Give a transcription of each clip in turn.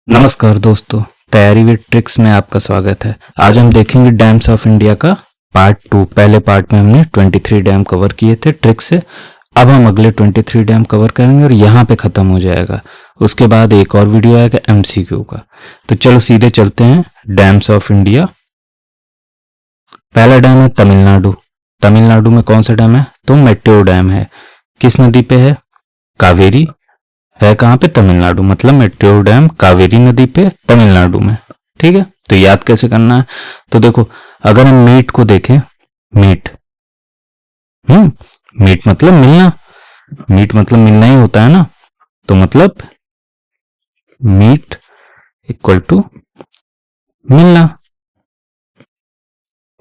नमस्कार दोस्तों, तैयारी विद ट्रिक्स में आपका स्वागत है। आज हम देखेंगे डैम्स ऑफ इंडिया का पार्ट 2। पहले पार्ट में हमने 23 डैम कवर किए थे ट्रिक से। अब हम अगले 23 डैम कवर करेंगे और यहाँ पे खत्म हो जाएगा। उसके बाद एक और वीडियो आएगा एमसीक्यू का। तो चलो सीधे चलते हैं डैम्स ऑफ इंडिया। पहला डैम है तमिलनाडु। तमिलनाडु में कौन सा डैम है? तो मेट्योर डैम है। किस नदी पे है? कावेरी है। कहाँ पे? तमिलनाडु। मतलब मेट्योर डैम कावेरी नदी पे तमिलनाडु में। ठीक है, तो याद कैसे करना है? तो देखो, अगर हम मीट को देखें, मीट मीट मतलब मिलना। मीट मतलब मिलना ही होता है ना। तो मतलब मीट इक्वल टू मिलना।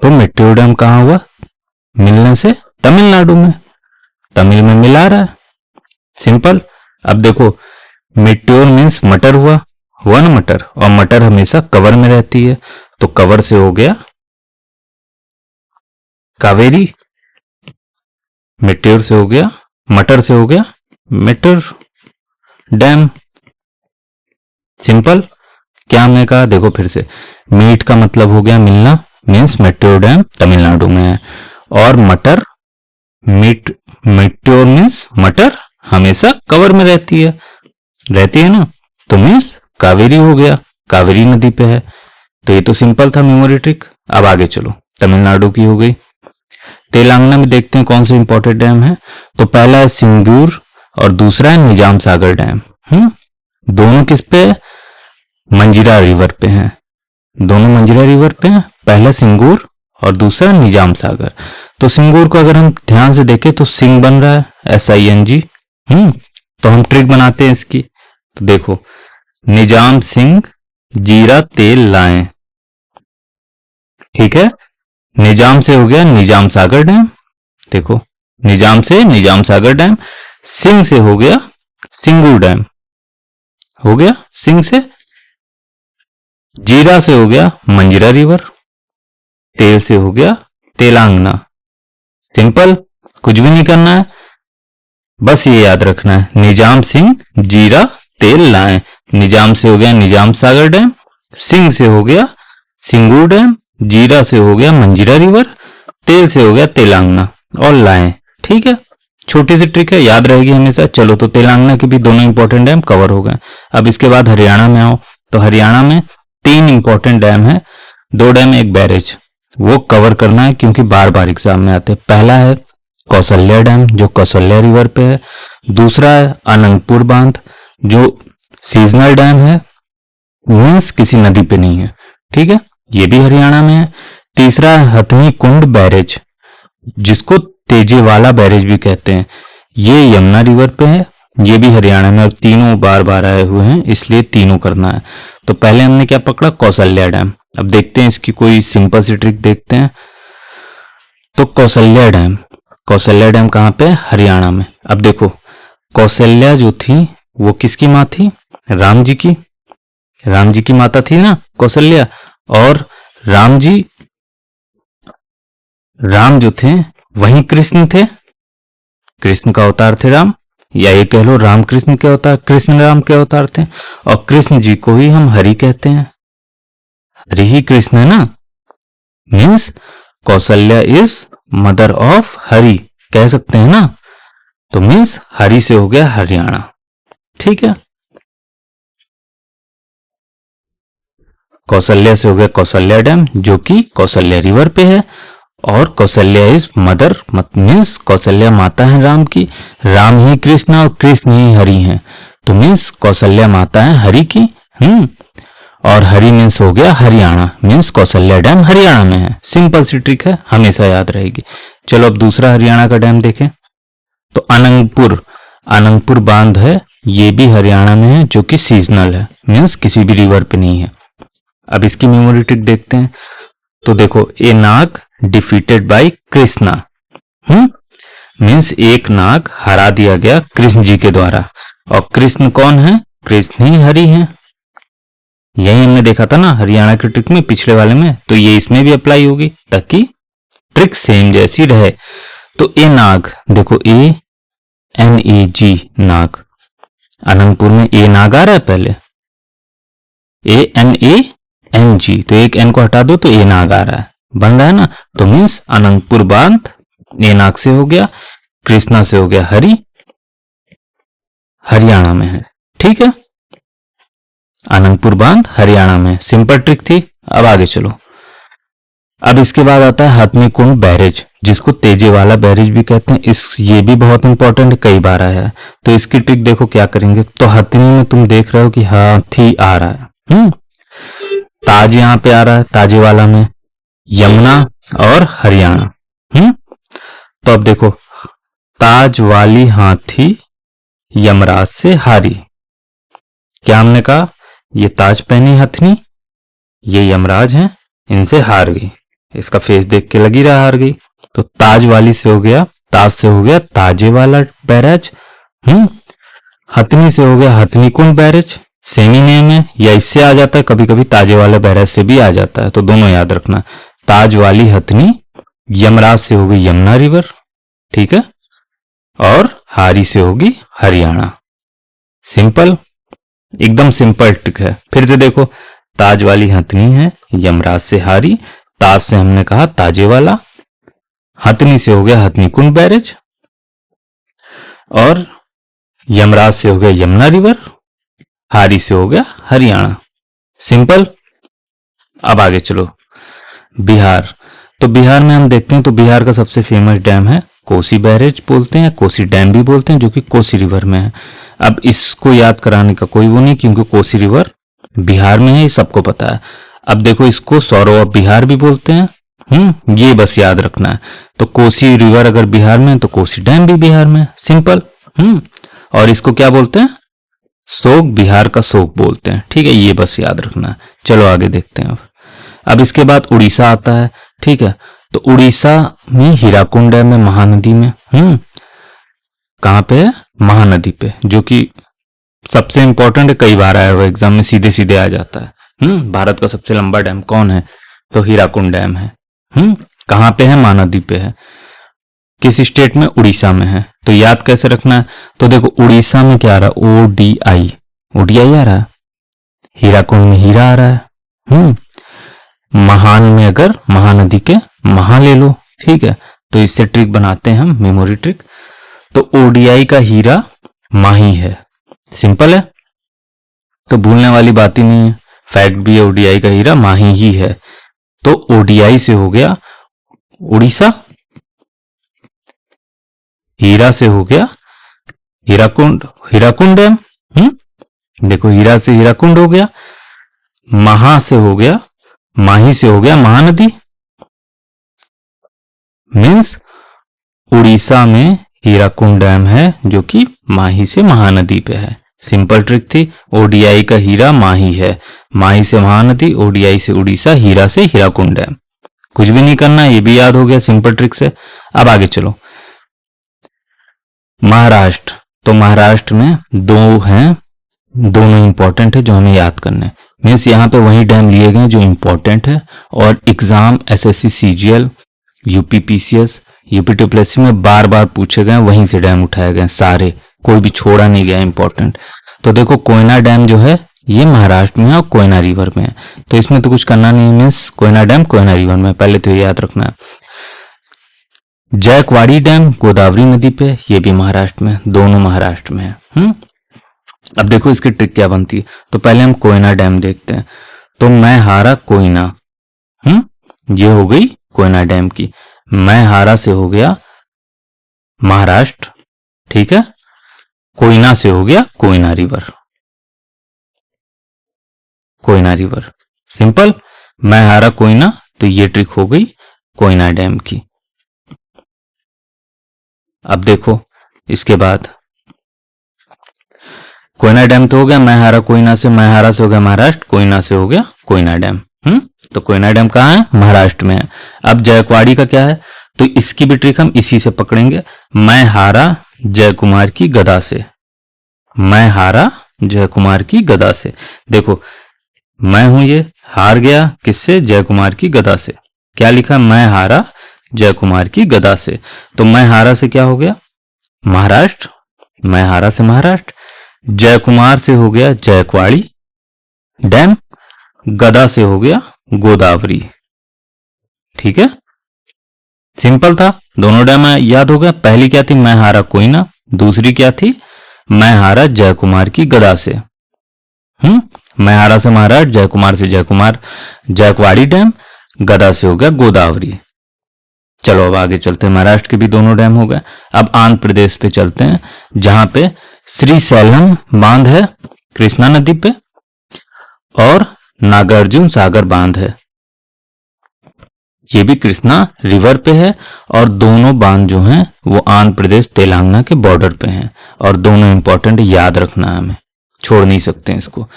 तो मेट्योर डैम कहाँ हुआ? मिलने से तमिलनाडु में। तमिल में मिला रहा है, सिंपल। अब देखो, मेट्योर मीन्स मटर हुआ ना मटर, और मटर हमेशा कवर में रहती है। तो कवर से हो गया कावेरी, मेट्योर से हो गया मटर, से हो गया मेट्योर डैम। सिंपल। क्या हमने कहा? देखो फिर से, मीट का मतलब हो गया मिलना, मीन्स मेट्योर डैम तमिलनाडु में है। और मटर, मेट्योर मीन्स मटर हमेशा कवर में रहती है ना। तो मीन्स कावेरी हो गया, कावेरी नदी पे है। तो ये तो सिंपल था मेमोरी ट्रिक। अब आगे चलो, तमिलनाडु की हो गई। तेलंगाना में देखते हैं कौन से इंपॉर्टेंट डैम है। तो पहला है सिंगूर और दूसरा है निजाम सागर डैम। दोनों किस पे है? मंजीरा रिवर पे हैं। दोनों मंजीरा रिवर पे हैं। पहला सिंगूर और दूसरा निजाम सागर। तो सिंगूर को अगर हम ध्यान से देखें तो सिंग बन रहा है, SING। तो हम ट्रिक बनाते हैं इसकी। तो देखो, निजाम सिंह जीरा तेल लाएं। ठीक है, निजाम से हो गया निजाम सागर डैम। देखो, निजाम से निजाम सागर डैम। सिंह से हो गया सिंगूर डैम। हो गया सिंह से। जीरा से हो गया मंजीरा रिवर। तेल से हो गया तेलंगाना। सिंपल, कुछ भी नहीं करना है, बस ये याद रखना है, निजाम सिंह जीरा तेल लाएं। निजाम से हो गया निजाम सागर डैम, सिंह से हो गया सिंगूर डैम, जीरा से हो गया मंजीरा रिवर, तेल से हो गया तेलंगाना, और लाएं। ठीक है, छोटी सी ट्रिक है, याद रहेगी हमेशा। चलो, तो तेलंगाना के भी दोनों इंपॉर्टेंट डैम कवर हो गए। अब इसके बाद हरियाणा में आओ। तो हरियाणा में 3 इंपॉर्टेंट डैम है, 2 डैम एक बैरेज। वो कवर करना है क्योंकि बार बार एग्जाम में आते हैं। पहला है कौशल्या डैम, जो कौशल्या रिवर पे है। दूसरा है अनंतपुर बांध, जो सीजनल डैम है, मीन्स किसी नदी पे नहीं है। ठीक है, ये भी हरियाणा में है। तीसरा है हथनी कुंड बैरेज, जिसको तेजेवाला बैरेज भी कहते हैं। ये यमुना रिवर पे है, ये भी हरियाणा में। और तीनों बार बार आए हुए हैं, इसलिए तीनों करना है। तो पहले हमने क्या पकड़ा? कौशल्या डैम। अब देखते हैं इसकी कोई सिंपल सी ट्रिक देखते हैं। तो कौशल्या डैम कहाँ पे? हरियाणा में। अब देखो, कौशल्या जो थी वो किसकी माँ थी? राम जी की। राम जी की माता थी ना कौशल्या। और राम जो थे वही कृष्ण थे। कृष्ण का अवतार थे राम, या ये कह लो राम कृष्ण के अवतार, कृष्ण राम के अवतार थे। और कृष्ण जी को ही हम हरि कहते हैं। हरि ही कृष्ण है ना। Means Kaushalya is mother of Hari, कह सकते हैं ना। तो मीन्स हरि से हो गया हरियाणा। ठीक है, कौशल्या से हो गया कौशल्या डैम, जो कि कौशल्या रिवर पे है। और Kaushalya is mother, means Kaushalya माता है राम की। राम ही कृष्ण और कृष्ण ही हरि हैं। तो मीन्स कौशल्या माता है हरि की। और हरि मीन्स हो गया हरियाणा, मीन्स कौशल्या डैम हरियाणा में है। सिंपल सी ट्रिक है, हमेशा याद रहेगी। चलो, अब दूसरा हरियाणा का डैम देखें। तो अनंगपुर बांध है, ये भी हरियाणा में है, जो कि सीजनल है, मीन्स किसी भी रिवर पे नहीं है। अब इसकी मेमोरी ट्रिक देखते हैं। तो देखो, ए नाग डिफीटेड बाय कृष्णा। मीन्स एक नाग हरा दिया गया कृष्ण जी के द्वारा। और कृष्ण कौन है? कृष्ण ही हरि हैं। यही हमने देखा था ना हरियाणा की ट्रिक में, पिछले वाले में। तो ये इसमें भी अप्लाई होगी, ताकि ट्रिक सेम जैसी रहे। तो ए नाग, देखो ANAG नाग। अनंतपुर में ए नाग आ रहा है पहले। ANANG, तो एक एन को हटा दो तो ए नाग आ रहा है, बन रहा है ना। तो मीन्स अनंतपुर बांध ए नाग से हो गया, कृष्णा से हो गया हरि, हरियाणा में है। ठीक है, अनंतपुर बांध हरियाणा में, सिंपल ट्रिक थी। अब आगे चलो। अब इसके बाद आता है हथनी कुंड बैरेज, जिसको तेजे वाला बैरेज भी कहते हैं। ये भी बहुत इंपॉर्टेंट है, कई बार आया है। तो इसकी ट्रिक देखो क्या करेंगे। तो हथनी में तुम देख रहे हो कि हाथी आ रहा है, ताज यहां पे आ रहा है, ताजे वाला में यमुना और हरियाणा। तो अब देखो, ताज वाली हाथी यमराज से हारी। क्या हमने कहा, ये ताज पहनी हथनी, ये यमराज हैं, इनसे हार गई। इसका फेस देख के लगी रहा हार गई। तो ताज वाली से हो गया, ताज से हो गया ताजे वाला बैराज, हथनी से हो गया हथनी कुंड बैरेज, सेम ही नेम है, या इससे आ जाता है, कभी कभी ताजे वाले बैराज से भी आ जाता है, तो दोनों याद रखना। ताज वाली हथनी, यमराज से होगी यमुना रिवर, ठीक है, और हारी से होगी हरियाणा। सिंपल, एकदम सिंपल ट्रिक है। फिर से देखो, ताज वाली हथनी है, यमराज से हारी, ताज से हमने कहा ताजे वाला, हथनी से हो गया हथनी कुंड बैरेज, और यमराज से हो गया यमुना रिवर, हारी से हो गया हरियाणा। सिंपल। अब आगे चलो, बिहार। तो बिहार में हम देखते हैं, तो बिहार का सबसे फेमस डैम है कोसी बैरेज बोलते हैं, कोसी डैम भी बोलते हैं, जो कि कोसी रिवर में है। अब इसको याद कराने का कोई वो नहीं, क्योंकि कोसी रिवर बिहार में है, ये सबको पता है। अब देखो, इसको सौरव ऑफ बिहार भी बोलते हैं, ये बस याद रखना है। तो कोसी रिवर अगर बिहार में है तो कोसी डैम भी बिहार में है। सिंपल। और इसको क्या बोलते हैं, शोक, बिहार का शोक बोलते हैं। ठीक है, ये बस याद रखना है। चलो आगे देखते हैं। अब इसके बाद उड़ीसा आता है। ठीक है, तो उड़ीसा में हीराकुंड डैम है, महानदी में। कहां पे है, महानदी पे, जो कि सबसे इंपॉर्टेंट है, कई बार आया हुआ एग्जाम में, सीधे सीधे आ जाता है। भारत का सबसे लंबा डैम कौन है, तो हीराकुंड डैम है। कहां पे है, महानदी पे है। किस स्टेट में, उड़ीसा में है। तो याद कैसे रखना है, तो देखो उड़ीसा में क्या आ रहा है, ODI, ODI आ रहा है, हीराकुंड में हीरा आ रहा है। महान में अगर महानदी के महा ले लो, ठीक है, तो इससे ट्रिक बनाते हैं हम, मेमोरी ट्रिक। तो ODI का हीरा माही है। सिंपल है, तो भूलने वाली बात ही नहीं है, फैक्ट भी है, ODI का हीरा माही ही है। तो ODI से हो गया उड़ीसा, हीरा से हो गया हीराकुंड, हीराकुंड डैम। देखो, हीरा से हीराकुंड हो गया, महा से हो गया, माही से हो गया महानदी। मीन्स उड़ीसा में हीराकुंड डैम है, जो कि माही से महानदी पे है। सिंपल ट्रिक थी। ODI का हीरा माही है, माही से महानदी, ODI से उड़ीसा, हीरा से हीराकुंड डैम। कुछ भी नहीं करना, ये भी याद हो गया सिंपल ट्रिक से। अब आगे चलो, महाराष्ट्र। तो महाराष्ट्र में दो हैं, दोनों इंपॉर्टेंट है, जो हमें याद करना है। मीन्स यहाँ पे वही डैम लिए गए जो इंपॉर्टेंट है, और exam SSC CGL UP PCS UPTPSC में बार बार पूछे गए, वहीं से डैम उठाए गए सारे, कोई भी छोड़ा नहीं गया इंपॉर्टेंट। तो देखो, कोयना डैम जो है ये महाराष्ट्र में है और कोयना रिवर में है, तो इसमें तो कुछ करना नहीं। Means Koyna dam Koyna river में, पहले तो ये याद रखना है। जयकवाड़ी डैम गोदावरी नदी पे, ये भी महाराष्ट्र में, दोनों महाराष्ट्र में है। अब देखो इसकी ट्रिक क्या बनती है। तो पहले हम कोयना डैम देखते हैं। तो मैं हारा कोयना, ये हो गई कोयना डैम की। मैं हारा से हो गया महाराष्ट्र, ठीक है, कोयना से हो गया Koyna river, Koyna river. Simple. मैं हारा कोयना, तो ये ट्रिक हो गई कोयना डैम की। अब देखो इसके बाद, कोयना डैम तो हो गया, मैं हारा कोयना से, मैं हारा से हो गया महाराष्ट्र, कोयना से हो गया कोयना डैम। तो कोयना डैम कहाँ है, महाराष्ट्र में है। अब जयकवाड़ी का क्या है, तो इसकी भी ट्रिक हम इसी से पकड़ेंगे। मैं हारा जय कुमार की गदा से, मैं हारा जय कुमार की गदा से। देखो, मैं हूं ये, हार गया किससे, जय कुमार की गदा से। क्या लिखा, मैं हारा जय कुमार की गदा से। तो मैं हारा से क्या हो गया, महाराष्ट्र, मैं हारा से महाराष्ट्र, जय कुमार से हो गया जयकवाड़ी डैम, गदा से हो गया गोदावरी। ठीक है, सिंपल था। दोनों डैम याद हो गया। पहली क्या थी, मैं हारा कोयना। दूसरी क्या थी, मैं हारा जयकुमार की गदा से। मैं हारा से महाराज, जयकुमार से जयकुमार, जयकवाड़ी डैम, गदा से हो गया गोदावरी। चलो अब आगे चलते हैं। महाराष्ट्र के भी दोनों डैम हो गए। अब आंध्र प्रदेश पे चलते हैं, जहां पे श्रीशैलम बांध है कृष्णा नदी पे, और नागार्जुन सागर बांध है, ये भी कृष्णा रिवर पे है। और दोनों बांध जो हैं वो आंध्र प्रदेश तेलंगाना के बॉर्डर पे हैं, और दोनों इंपॉर्टेंट, याद रखना है हमें, छोड़ नहीं सकते हैं इसको।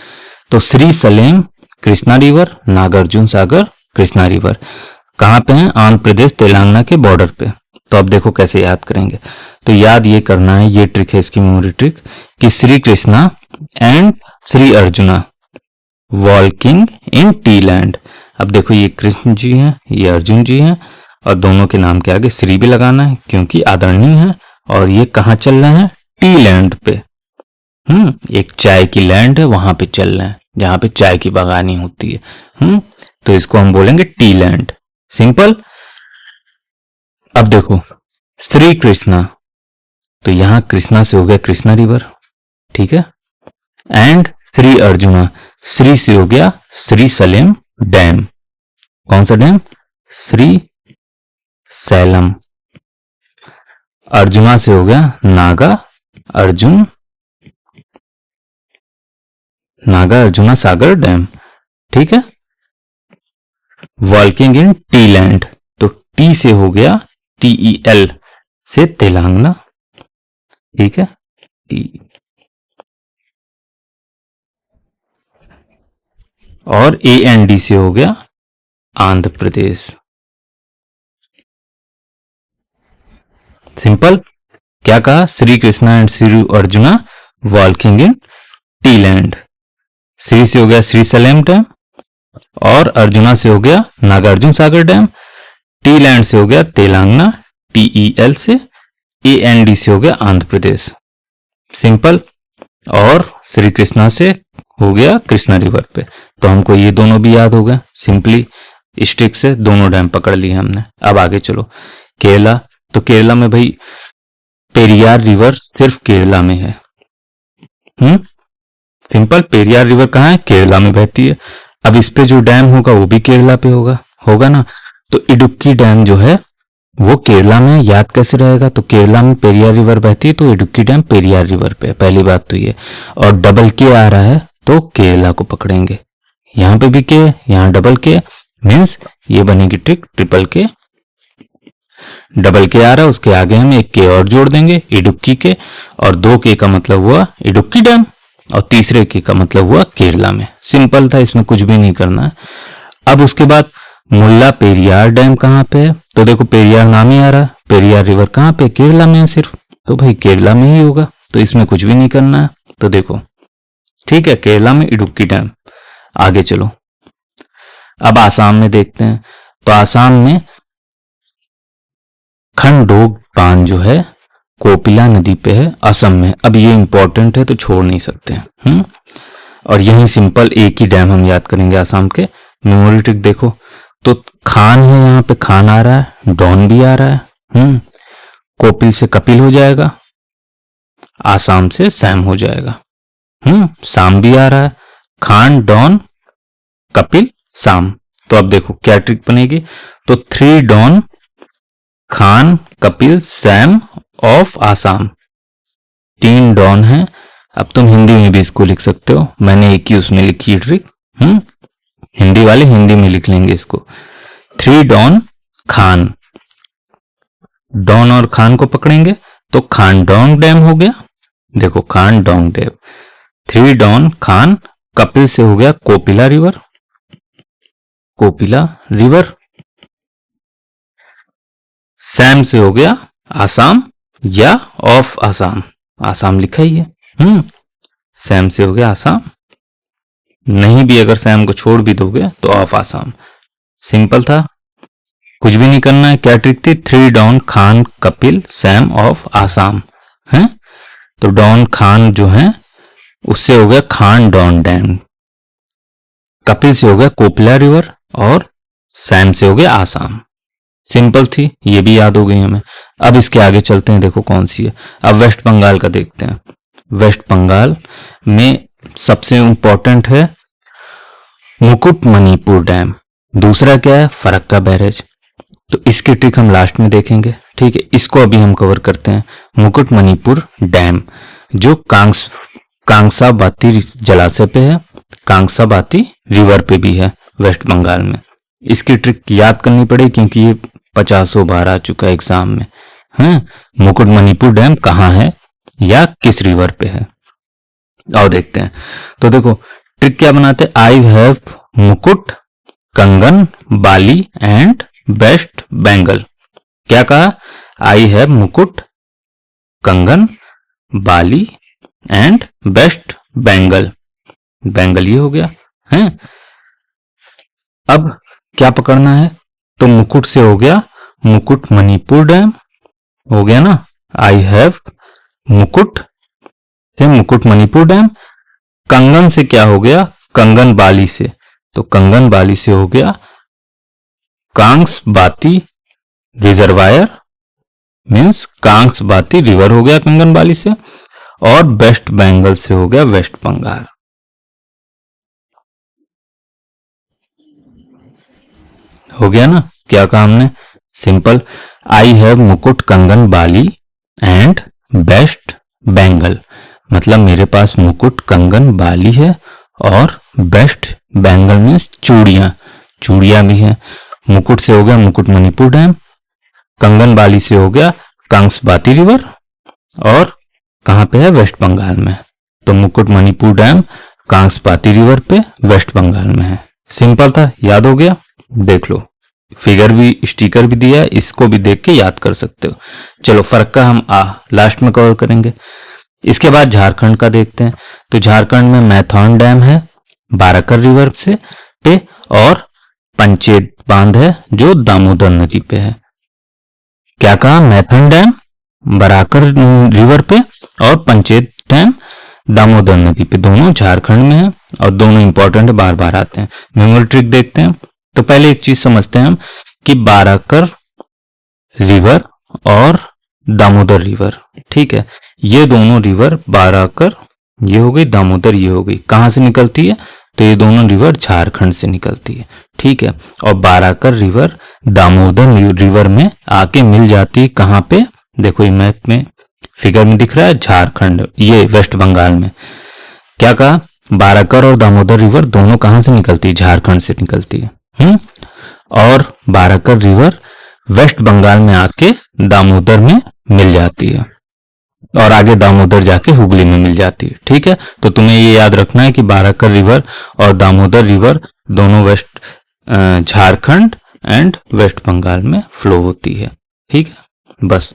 तो श्री सलेम कृष्णा रिवर, नागार्जुन सागर कृष्णा रिवर कहाँ पे हैं, आंध्र प्रदेश तेलंगाना के बॉर्डर पे। तो अब देखो कैसे याद करेंगे। तो याद ये करना है, ये ट्रिक है इसकी, मेमोरी ट्रिक, कि Shri Krishna and Shri arjuna walking in T land. अब देखो ये कृष्ण जी हैं, ये अर्जुन जी हैं, और दोनों के नाम के आगे श्री भी लगाना है क्योंकि आदरणीय है। और ये कहाँ चल रहे हैं, टी लैंड पे। एक चाय की लैंड है, वहां पे चल रहे हैं जहां पे चाय की बागानी होती है। तो इसको हम बोलेंगे टी लैंड। सिंपल। अब देखो श्री कृष्णा, तो यहां कृष्णा से हो गया कृष्णा रिवर। ठीक है, एंड श्री अर्जुना, श्री से हो गया श्री सलेम डैम। कौन सा डैम, श्री सैलम। अर्जुना से हो गया नागा अर्जुन, नागा अर्जुना सागर डैम। ठीक है, वॉल्किंग इन टी लैंड, तो टी से हो गया TEL से तेलंगाना। ठीक है, और AND से हो गया आंध्र प्रदेश। सिंपल। क्या कहा, Shri Krishna and Shri arjuna walking in T land. Shri से हो गया श्री सलेम डैम, और अर्जुना से हो गया Nagarjuna Sagar dam, T land से हो गया तेलंगाना, TEL से, AND से हो गया आंध्र प्रदेश। सिंपल। और श्री कृष्णा से हो गया कृष्णा रिवर पे। तो हमको ये दोनों भी याद हो गए, सिंपली स्टिक से दोनों डैम पकड़ लिए हमने। अब आगे चलो केरला। तो केरला में भाई पेरियार रिवर सिर्फ केरला में है। सिंपल। पेरियार रिवर कहाँ है, केरला में बहती है। अब इस पे जो डैम होगा वो भी केरला पे होगा ना। तो इडुक्की डैम जो है वो केरला में, याद कैसे रहेगा, तो केरला में पेरियार रिवर बहती है, तो इडुक्की डैम पेरियार रिवर पे है। पहली बात तो ये। और डबल के आ रहा है तो केरला को पकड़ेंगे। यहां पे भी के, यहां डबल के, मीन्स ये बनेगी ट्रिक ट्रिपल के। डबल के आ रहा है, उसके आगे हम एक के और जोड़ देंगे, इडुक्की के, और 2 के का मतलब हुआ इडुक्की डैम, और तीसरे के का मतलब हुआ केरला में। सिंपल था, इसमें कुछ भी नहीं करना है। अब उसके बाद मुल्ला पेरियार डैम कहाँ पे है, तो देखो पेरियार नाम ही आ रहा है, पेरियार रिवर कहाँ पे, केरला में है सिर्फ, तो भाई केरला में ही होगा, तो इसमें कुछ भी नहीं करना है। तो देखो ठीक है, केरला में इडुक्की डैम। आगे चलो, अब आसाम में देखते हैं। तो आसाम में खंडोग बांध जो है कोपिला नदी पे है, असम में। अब ये इंपॉर्टेंट है तो छोड़ नहीं सकते। और यही सिंपल एक ही डैम हम याद करेंगे आसाम के। मेमोरी ट्रिक देखो, तो खान है, यहाँ पे खान आ रहा है, डॉन भी आ रहा है, कोपिल से कपिल हो जाएगा, आसाम से सैम हो जाएगा, साम भी आ रहा है, खान डॉन कपिल साम। तो अब देखो क्या ट्रिक बनेगी, तो 3 Don Khan Kapil Sam of Assam. 3 Don है। अब तुम हिंदी में भी इसको लिख सकते हो, मैंने एक ही उसमें लिखी है ट्रिक। हिंदी वाले हिंदी में लिख लेंगे इसको। 3 डॉन खान, डॉन और खान को पकड़ेंगे तो खान डोंग डैम हो गया। देखो Khandong dam. 3 Don Khan, Kapil से हो गया Kopili river, Kopili river. Sam से हो गया आसाम या ऑफ आसाम, आसाम लिखा ही है। सैम से हो गया आसाम, नहीं भी अगर सैम को छोड़ भी दोगे तो ऑफ आसाम। सिंपल था, कुछ भी नहीं करना है। क्या ट्रिक थी, 3 Don Khan Kapil Sam of Assam है। तो डॉन खान जो है उससे हो गया खान डॉन डैम, कपिल से हो गया कोपला रिवर और सैम से हो गया आसाम। सिंपल थी, ये भी याद हो गई हमें। अब इसके आगे चलते हैं, देखो कौन सी है। अब वेस्ट बंगाल का देखते हैं। वेस्ट बंगाल में सबसे इंपॉर्टेंट है मुकुटमणिपुर डैम, दूसरा क्या है फरक्का बैरेज। तो इसकी ट्रिक हम लास्ट में देखेंगे, ठीक है। इसको अभी हम कवर करते हैं। मुकुटमणिपुर डैम जो कांसाबाती जलाशय पे है, कांसाबाती रिवर पे भी है वेस्ट बंगाल में। इसकी ट्रिक याद करनी पड़ेगी क्योंकि ये 50 बार आ चुका है एग्जाम में। हैं मुकुटमणिपुर डैम कहाँ है या किस रिवर पे है, आओ देखते हैं। तो देखो ट्रिक क्या बनाते हैं, आई हैव मुकुट कंगन बाली एंड वेस्ट बंगाल। क्या कहा, आई हैव मुकुट कंगन बाली एंड वेस्ट बंगाल। बंगाल ये हो गया है। अब क्या पकड़ना है, तो मुकुट से हो गया मुकुटमणिपुर डैम हो गया ना, आई हैव मुकुट से मुकुटमणिपुर डैम। कंगन से क्या हो गया, कंगन बाली से, तो कंगन बाली से हो गया कांग्स बाती रिजर्वायर, मीन्स कांग्स बाती रिवर हो गया कंगन बाली से। और वेस्ट बंगाल से हो गया वेस्ट बंगाल। हो गया ना, क्या कहा हमने, सिंपल। आई हैव मुकुट कंगन बाली एंड वेस्ट बंगाल, मतलब मेरे पास मुकुट कंगन बाली है और वेस्ट बंगाल में चूड़ियां, चूड़ियां भी है। मुकुट से हो गया मुकुटमणिपुर डैम, कंगन बाली से हो गया कांग्सबाती रिवर, और कहां पे है, वेस्ट बंगाल में। तो मुकुटमणिपुर डैम कांग्सबाती रिवर पे वेस्ट बंगाल में है। सिंपल था, याद हो गया। देख लो फिगर भी, स्टिकर भी दिया है, इसको भी देख के याद कर सकते हो। चलो फरक्का हम लास्ट में कवर करेंगे। इसके बाद झारखंड का देखते हैं। तो झारखंड में मैथॉन डैम है बाराकर रिवर से पे, और पंचेत बांध है जो दामोदर नदी पे है। क्या कहा, मैथन डैम बराकर रिवर पे और पंचेत डैम दामोदर नदी पे, दोनों झारखंड में है और दोनों इंपॉर्टेंट बार बार आते हैं। मेमोरी ट्रिक देखते हैं। तो पहले एक चीज समझते हैं हम कि बाराकर रिवर और दामोदर रिवर, ठीक है, ये दोनों रिवर बाराकर ये हो गई, दामोदर ये हो गई, कहां से निकलती है, तो ये दोनों रिवर झारखंड से निकलती है, ठीक है। और बाराकर रिवर दामोदर रिवर में आके मिल जाती है, कहां पे, देखो ये मैप में फिगर में दिख रहा है, झारखंड, ये वेस्ट बंगाल में। क्या कहा, बाराकर और दामोदर रिवर दोनों कहां से निकलती है, झारखंड से निकलती है। और बाराकर रिवर वेस्ट बंगाल में आके दामोदर में मिल जाती है, और आगे दामोदर जाके हुगली में मिल जाती है, ठीक है। तो तुम्हें ये याद रखना है कि बाराकर रिवर और दामोदर रिवर दोनों west Jharkhand and west Bengal में फ्लो होती है, ठीक है। बस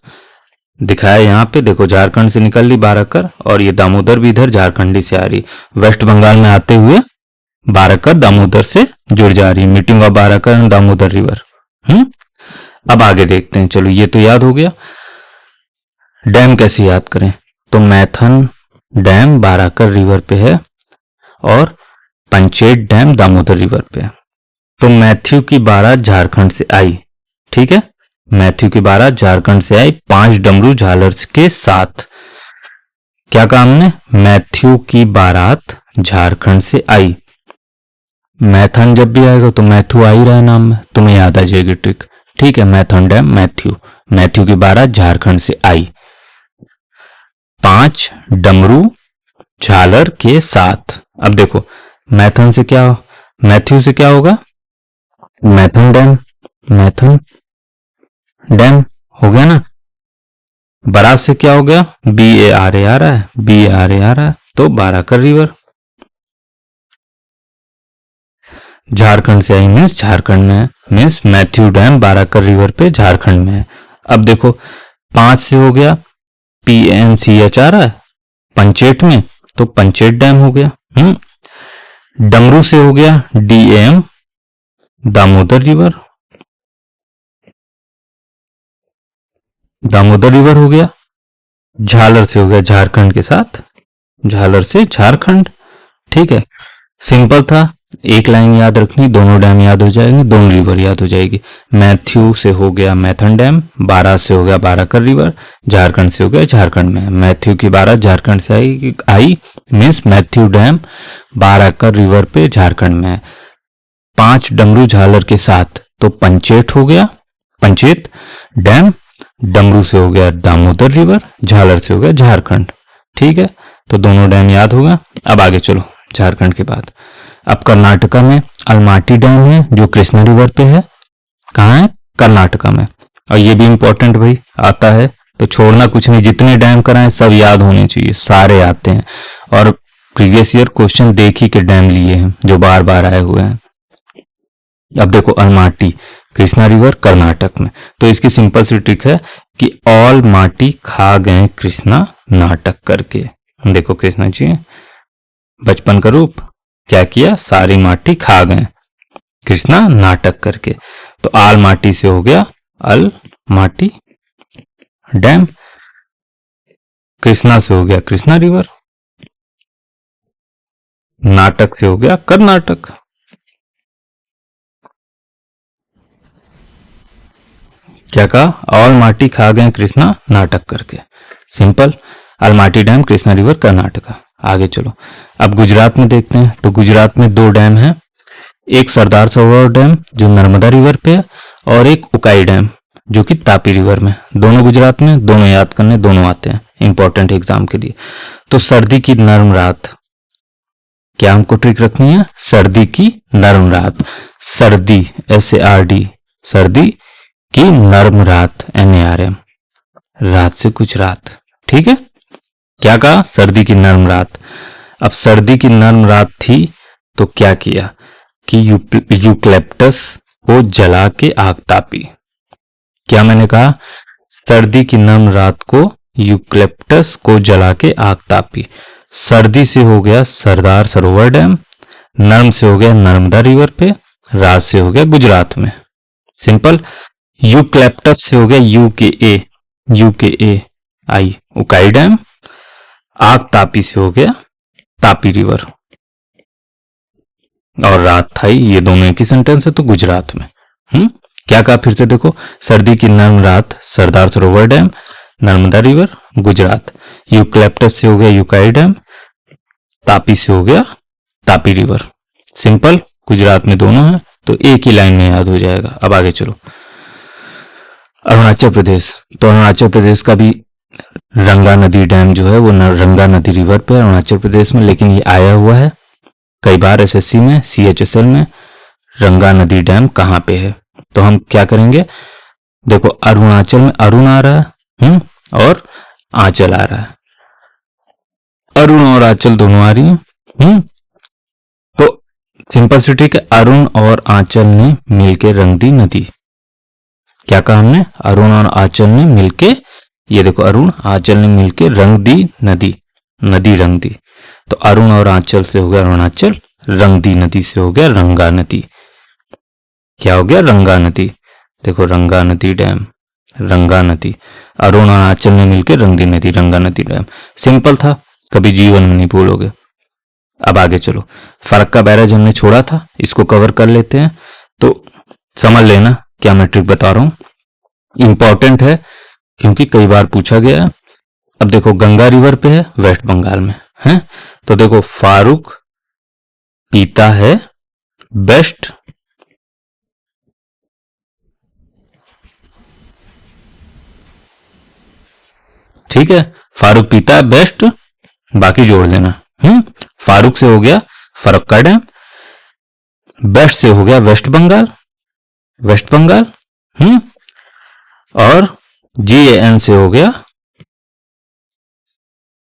दिखाया यहाँ पे, देखो झारखंड से निकल ली बाराकर, और ये दामोदर भी इधर झारखंडी से आ रही, वेस्ट बंगाल में आते हुए बाराकर दामोदर से जुड़ जा रही, meeting of Barakar and Damodar river. अब आगे देखते हैं। चलो ये तो याद हो गया। डैम कैसे याद करें, तो मैथन डैम बाराकर रिवर पे है और पंचेत डैम दामोदर रिवर पे है। तो मैथ्यू की बारात झारखंड से आई, ठीक है, मैथ्यू की बारात झारखंड से आई 5 डमरू झालर्स के साथ। क्या कहा हमने, मैथ्यू की बारात झारखंड से आई। मैथन जब भी आएगा तो मैथ्यू आ ही रहा है नाम में, तुम्हें याद आ जाएगी ट्रिक, ठीक है। मैथन डैम मैथ्यू, मैथ्यू की बारात झारखंड से आई 5 डमरू झालर के साथ। अब देखो मैथन से क्या, मैथ्यू से क्या होगा, मैथन डैम, मैथन डैम हो गया ना। बारात से क्या हो गया, BARA आ रहा है, BARA आ रहा है, तो बाराकर रिवर। झारखंड से आई मीन्स झारखंड में है, means Matthew dam Barakar river पे झारखंड में है। अब देखो 5 से हो गया, PNCH आ रहा है पंचेत में, तो पंचेत डैम हो गया। डमरू से हो गया DAM Damodar river, Damodar river हो गया। झालर से हो गया झारखंड के साथ, झालर से झारखंड, ठीक है। सिंपल था, एक लाइन याद रखनी, दोनों डैम याद हो जाएंगे, दोनों रिवर याद हो जाएगी। मैथ्यू से हो गया मैथन डैम, बारा से हो गया बाराकर रिवर, झारखंड से हो गया झारखंड में। मैथ्यू की बारा झारखंड से I means Matthew dam Barakar river पे झारखंड में है। 5 डमरू झालर के साथ तो पंचेत हो गया, पंचेत डैम। डमरू से हो गया दामोदर रिवर, झालर से हो गया झारखंड। ठीक है, तो दोनों डैम याद होगा। अब आगे चलो झारखंड के बाद। अब कर्नाटका में अलमाटी डैम है जो कृष्णा रिवर पे है। कहाँ है? कर्नाटका में। और ये भी इंपॉर्टेंट भाई आता है तो छोड़ना कुछ नहीं, जितने डैम कराएं सब याद होने चाहिए, सारे आते हैं। और प्रीवियस ईयर क्वेश्चन देख ही के डैम लिए हैं जो बार बार आए हुए हैं। अब देखो अलमाटी कृष्णा रिवर कर्नाटक में, तो इसकी सिंपल सी ट्रिक है कि ऑल माटी खा गए कृष्णा नाटक करके। देखो कृष्णा जी बचपन का रूप क्या किया, सारी माटी खा गए कृष्णा नाटक करके। तो आल माटी से हो गया अल माटी डैम, कृष्णा से हो गया कृष्णा रिवर, नाटक से हो गया कर्नाटक। क्या कहा? ऑल माटी खा गए कृष्णा नाटक करके। Simple, Almaty dam Krishna river Karnataka. आगे चलो अब गुजरात में देखते हैं। तो गुजरात में 2 डैम हैं, एक सरदार सरोवर डैम जो नर्मदा रिवर पे है और एक उकाई डैम जो कि तापी रिवर में। दोनों गुजरात में, दोनों याद करने, दोनों आते हैं इंपॉर्टेंट एग्जाम के लिए। तो सर्दी की नर्म रात, क्या हमको ट्रिक रखनी है? सर्दी की नर्म रात, सर्दी SARD, सर्दी की नर्म रात NARM, रात से कुछ रात। ठीक है, क्या कहा? सर्दी की नर्म रात। अब सर्दी की नर्म रात थी तो क्या किया कि यूक्लिप्टस को जला के आग तापी। क्या मैंने कहा? सर्दी की नर्म रात को यूक्लिप्टस को जला के आग तापी। सर्दी से हो गया सरदार सरोवर डैम, नर्म से हो गया नर्मदा रिवर पे, रात से हो गया गुजरात में। सिंपल, यूक्लिप्टस से हो गया UKAI उकाई डैम, आग तापी से हो गया तापी रिवर, और रात था ये दोनों एक ही सेंटेंस है तो गुजरात में। क्या कहा फिर से देखो, सर्दी की नर्म रात Sardar Sarovar dam, Narmada river, Gujarat. Eucalyptus से हो गया यूकाई डैम, तापी से हो गया तापी रिवर। सिंपल, गुजरात में दोनों है तो एक ही लाइन में याद हो जाएगा। अब आगे चलो अरुणाचल प्रदेश। तो अरुणाचल प्रदेश का भी रंगा नदी डैम जो है वो रंगा नदी रिवर पे अरुणाचल प्रदेश में, लेकिन ये आया हुआ है कई बार SSC में, CHSL में। रंगा नदी डैम कहाँ पे है? तो हम क्या करेंगे, देखो अरुणाचल में अरुण आ रहा है और आंचल आ रहा है, अरुण और आंचल दोनों आ रही हैं। तो सिंपल सी ट्रिक है, अरुण और आंचल ने मिलके रंग दी नदी। क्या कहा हमने? अरुण और आंचल ने मिलके, ये देखो अरुण आंचल ने मिलके रंग दी नदी, नदी रंग दी। तो अरुण और आंचल से हो गया अरुणाचल, रंग दी नदी से हो गया रंगा नदी। क्या हो गया? रंगा नदी। देखो रंगा नदी डैम, रंगा नदी, अरुण और आंचल ने मिलकर रंग दी नदी, रंगा नदी डैम। सिंपल था, कभी जीवन में नहीं भूलोगे। अब आगे चलो, फरक्का बैराज हमने छोड़ा था, इसको कवर कर लेते हैं। तो समझ लेना क्या मैं ट्रिक बता रहा हूं, इंपॉर्टेंट है क्योंकि कई बार पूछा गया है। अब देखो गंगा रिवर पे है, वेस्ट बंगाल में है। तो देखो फारूक पीता है बेस्ट, ठीक है, फारूक पीता है बेस्ट, बाकी जोड़ देना। फारूक से हो गया फरक्का डैम, बेस्ट से हो गया वेस्ट बंगाल, वेस्ट बंगाल, और GAN से हो गया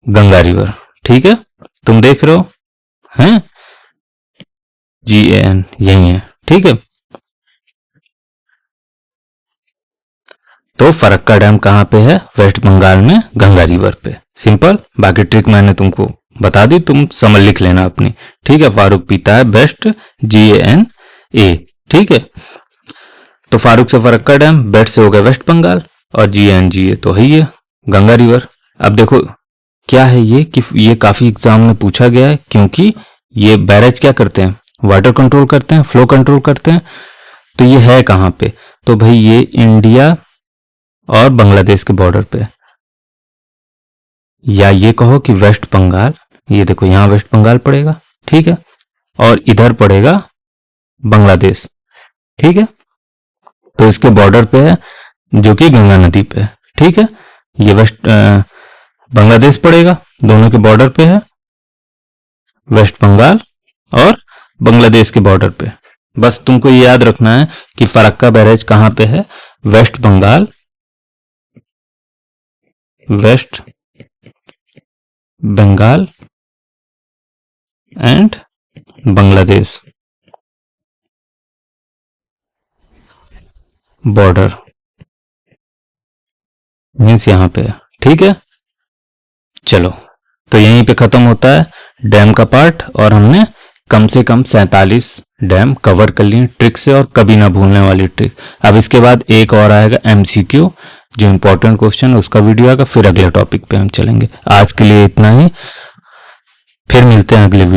गंगा रिवर। ठीक है, तुम देख रहे हो हैं, GAN यही है। ठीक है, तो फरक्का डैम कहां पे है? वेस्ट बंगाल में, गंगा रिवर पे। सिंपल, बाकी ट्रिक मैंने तुमको बता दी, तुम समझ लिख लेना अपनी। ठीक है, फारूक पीता है बेस्ट, GANA। ठीक है, तो फारूक से फरक्का डैम, बेस्ट से हो गया वेस्ट बंगाल, और GANGA तो है ही है गंगा रिवर। अब देखो क्या है ये कि ये काफी एग्जाम में पूछा गया है, क्योंकि ये बैरेज क्या करते हैं, वाटर कंट्रोल करते हैं, फ्लो कंट्रोल करते हैं। तो ये है कहां पे? तो भाई ये इंडिया और बांग्लादेश के बॉर्डर पे, या ये कहो कि वेस्ट बंगाल, ये देखो यहां वेस्ट बंगाल पड़ेगा, ठीक है, और इधर पड़ेगा बांग्लादेश, ठीक है। तो इसके बॉर्डर पे है, जो कि गंगा नदी पे है, ठीक है। ये वेस्ट बांग्लादेश पड़ेगा, दोनों के बॉर्डर पे है, वेस्ट बंगाल और बांग्लादेश के बॉर्डर पे। बस तुमको ये याद रखना है कि फरक्का बैरेज कहां पे है, west Bengal, west Bengal and Bangladesh border means यहां पे है, ठीक है। चलो, तो यहीं पे खत्म होता है डैम का पार्ट, और हमने कम से कम 47 डैम कवर कर लिए ट्रिक से, और कभी ना भूलने वाली ट्रिक। अब इसके बाद एक और आएगा एमसीक्यू, जो इंपॉर्टेंट क्वेश्चन है उसका वीडियो आएगा, फिर अगले टॉपिक पे हम चलेंगे। आज के लिए इतना ही, फिर मिलते हैं अगले वीडियो।